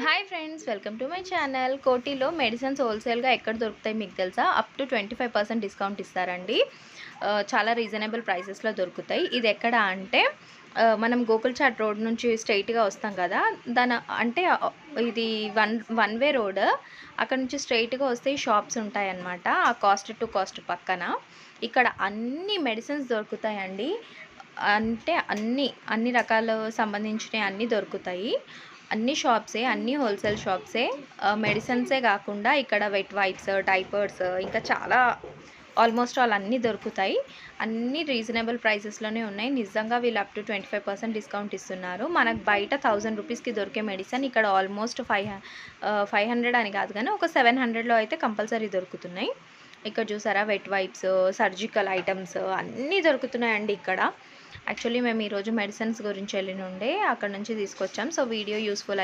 Hi friends, welcome to my channel. కోటిలో medicines హోల్సేల్గా ఎక్కడ దొరుకుతాయి మీకు తెలుసా? అప్ టు 25% డిస్కౌంట్ ఇస్తారండి. చాలా రీజనబుల్ ప్రైసెస్లో దొరుకుతాయి. ఇది ఎక్కడ అంటే మనం గోకుల్ చాట్ రోడ్ నుంచి స్ట్రైట్గా వస్తాం కదా, అంటే ఇది వన్ వే రోడ్. అక్కడ నుంచి స్ట్రైట్గా వస్తే ఈ షాప్స్ ఉంటాయన్నమాట. ఆ కాస్ట్ టు కాస్ట్ పక్కన ఇక్కడ అన్ని మెడిసిన్స్ దొరుకుతాయండి. అంటే అన్ని రకాల సంబంధించినవి అన్నీ దొరుకుతాయి. అన్ని షాప్సే, అన్ని హోల్సేల్ షాప్సే. మెడిసిన్సే కాకుండా ఇక్కడ వెట్ వైప్స్, డైపర్స్, ఇంకా చాలా ఆల్మోస్ట్ ఆల్ అన్నీ దొరుకుతాయి. అన్నీ రీజనబుల్ ప్రైసెస్లోనే ఉన్నాయి. నిజంగా వీళ్ళు అప్ టు 25% డిస్కౌంట్ ఇస్తున్నారు. మనకు బయట 1000 రూపీస్కి దొరికే మెడిసిన్ ఇక్కడ ఆల్మోస్ట్ 500 అని కాదు కానీ ఒక 700లో అయితే కంపల్సరీ దొరుకుతున్నాయి. ఇక్కడ చూసారా, వెట్ వైప్స్, సర్జికల్ ఐటమ్స్ అన్నీ దొరుకుతున్నాయండి ఇక్కడ. యాక్చువల్లీ మేము ఈరోజు మెడిసిన్స్ గురించి వెళ్ళినుండే అక్కడ నుంచి తీసుకొచ్చాం. So video useful